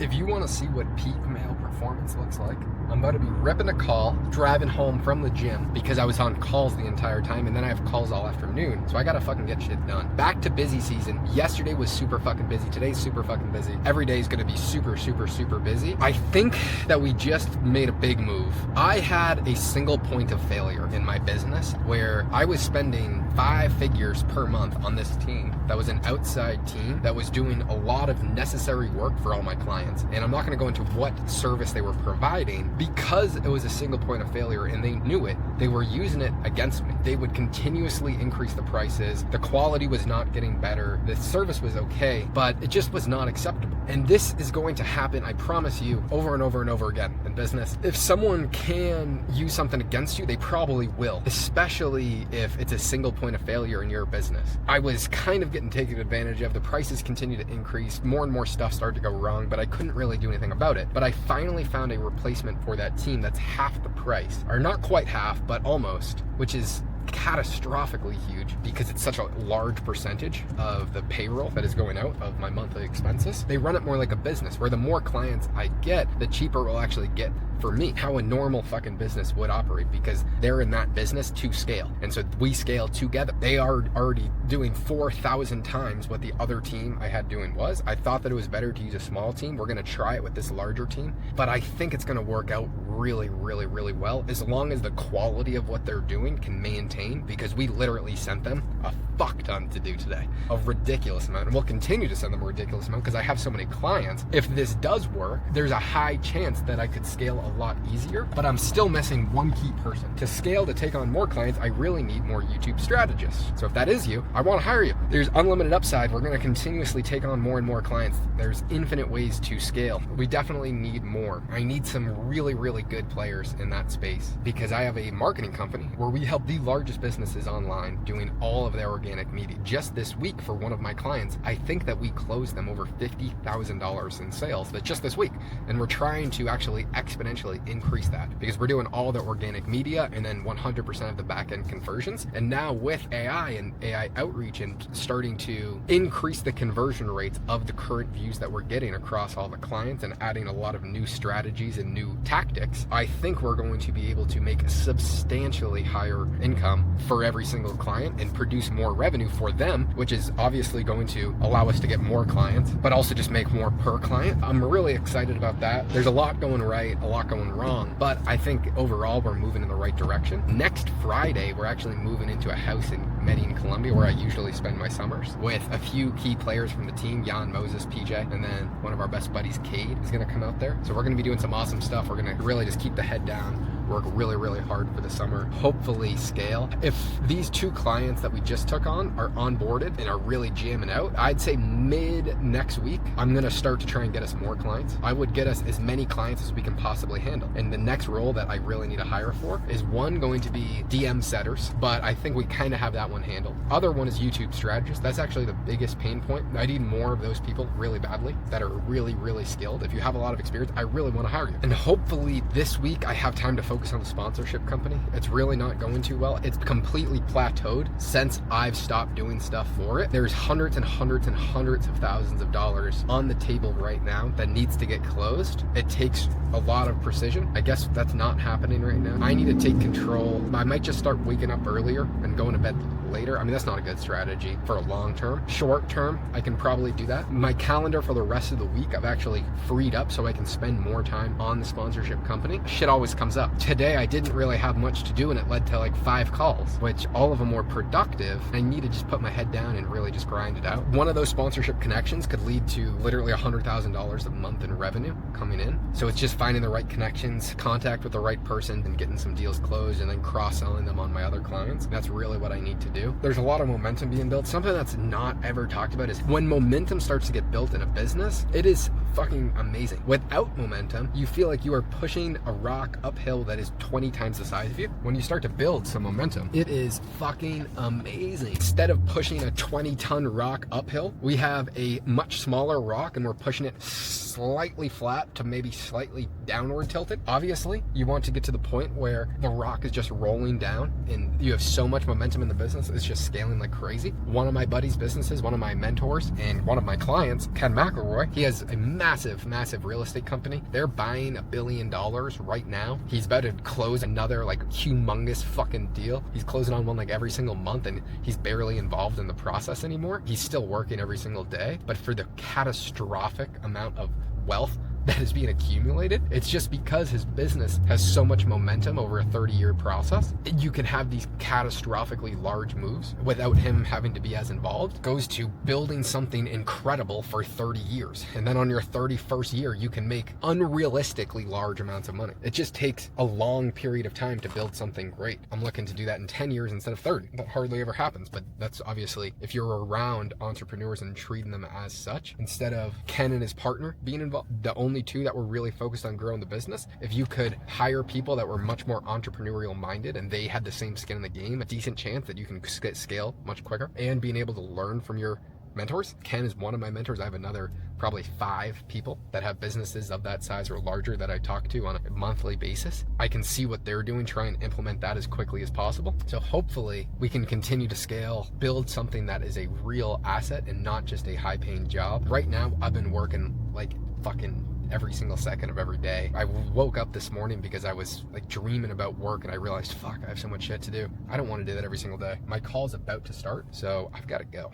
If you want to see what peak male performance looks like, I'm about to be ripping a call, driving home from the gym because I was on calls the entire time, and then I have calls all afternoon, so I gotta fucking get shit done. Back to busy season. Yesterday was super fucking busy. Today's super fucking busy. Every day is gonna be super, super, super busy. I think that we just made a big move. I had a single point of failure in my business where I was spending 5 figures per month on this team that was an outside team that was doing a lot of necessary work for all my clients. And I'm not gonna go into what service they were providing because it was a single point of failure and they knew it. They were using it against me. They would continuously increase the prices. The quality was not getting better. The service was okay, but it just was not acceptable. And this is going to happen, I promise you, over and over and over again in business. If someone can use something against you, they probably will, especially if it's a single point of failure in your business. I was kind of getting taken advantage of. The prices continue to increase. More and more stuff started to go wrong, but I couldn't really do anything about it. But I finally found a replacement for that team that's half the price, or not quite half, but almost, which is catastrophically huge because it's such a large percentage of the payroll that is going out of my monthly expenses. They run it more like a business where the more clients I get, the cheaper it will actually get for me, how a normal fucking business would operate, because they're in that business to scale. And so we scale together. They are already doing 4,000 times what the other team I had doing was. I thought that it was better to use a small team. We're gonna try it with this larger team, but I think it's gonna work out really, really, really well as long as the quality of what they're doing can maintain, because we literally sent them a fuck ton to do today, a ridiculous amount, and we'll continue to send them a ridiculous amount because I have so many clients. If this does work, there's a high chance that I could scale a lot easier, but I'm still missing one key person. To scale, to take on more clients, I really need more YouTube strategists. So if that is you, I want to hire you. There's unlimited upside. We're going to continuously take on more and more clients. There's infinite ways to scale. We definitely need more. I need some really, really good players in that space because I have a marketing company where we help the largest businesses online doing all of their organic media. Just this week for one of my clients, I think that we closed them over $50,000 in sales just this week. And we're trying to actually exponentially increase that because we're doing all the organic media and then 100% of the back-end conversions. And now with AI and AI outreach and starting to increase the conversion rates of the current views that we're getting across all the clients and adding a lot of new strategies and new tactics, I think we're going to be able to make a substantially higher income for every single client and produce more revenue for them, which is obviously going to allow us to get more clients, but also just make more per client. I'm really excited about that. There's a lot going right, a lot going wrong, but I think overall we're moving in the right direction. Next Friday, we're actually moving into a house in Medellin, Colombia, where I usually spend my summers with a few key players from the team, Jan, Moses, PJ, and then one of our best buddies, Cade, is gonna come out there. So we're gonna be doing some awesome stuff. We're gonna really just keep the head down, work really, really hard for the summer, hopefully scale. If these 2 clients that we just took on are onboarded and are really jamming out, I'd say mid next week, I'm gonna start to try and get us more clients. I would get us as many clients as we can possibly handle. And the next role that I really need to hire for is one going to be DM setters, but I think we kind of have that one handled. Other one is YouTube strategists. That's actually the biggest pain point. I need more of those people really badly that are really, really skilled. If you have a lot of experience, I really want to hire you. And hopefully this week I have time to focus on the sponsorship company. It's really not going too well. It's completely plateaued since I've stopped doing stuff for it. There's hundreds and hundreds and hundreds of thousands of dollars on the table right now that needs to get closed. It takes a lot of precision. I guess that's not happening right now. I need to take control. I might just start waking up earlier and going to bed later. I mean, that's not a good strategy for a long term. Short term, I can probably do that. My calendar for the rest of the week, I've actually freed up so I can spend more time on the sponsorship company. Shit always comes up. Today, I didn't really have much to do and it led to like 5 calls, which all of them were productive. I need to just put my head down and really just grind it out. One of those sponsorship connections could lead to literally $100,000 a month in revenue coming in. So it's just finding the right connections, contact with the right person and getting some deals closed and then cross-selling them on my other clients. That's really what I need to do. There's a lot of momentum being built. Something that's not ever talked about is when momentum starts to get built in a business, it is fucking amazing. Without momentum, you feel like you are pushing a rock uphill that is 20 times the size of you. When you start to build some momentum, it is fucking amazing. Instead of pushing a 20-ton rock uphill, we have a much smaller rock and we're pushing it slightly flat to maybe slightly downward tilted. Obviously, you want to get to the point where the rock is just rolling down and you have so much momentum in the business, it's just scaling like crazy. One of my buddies' businesses, one of my mentors, and one of my clients, Ken McElroy, he has a massive, massive real estate company. They're buying $1 billion right now. He's about to close another like humongous fucking deal. He's closing on one like every single month, and he's barely involved in the process anymore. He's still working every single day, but for the catastrophic amount of wealth that is being accumulated, it's just because his business has so much momentum over a 30-year process. You can have these catastrophically large moves without him having to be as involved. It goes to building something incredible for 30 years. And then on your 31st year, you can make unrealistically large amounts of money. It just takes a long period of time to build something great. I'm looking to do that in 10 years instead of 30. That hardly ever happens, but that's obviously if you're around entrepreneurs and treating them as such, instead of Ken and his partner being involved, the only two that were really focused on growing the business. If you could hire people that were much more entrepreneurial minded and they had the same skin in the game, a decent chance that you can scale much quicker, and being able to learn from your mentors. Ken is one of my mentors. I have another probably 5 people that have businesses of that size or larger that I talk to on a monthly basis. I can see what they're doing, try and implement that as quickly as possible. So hopefully we can continue to scale, build something that is a real asset and not just a high paying job. Right now, I've been working like fucking every single second of every day. I woke up this morning because I was like dreaming about work, and I realized, fuck, I have so much shit to do. I don't want to do that every single day. My call's about to start, so I've got to go.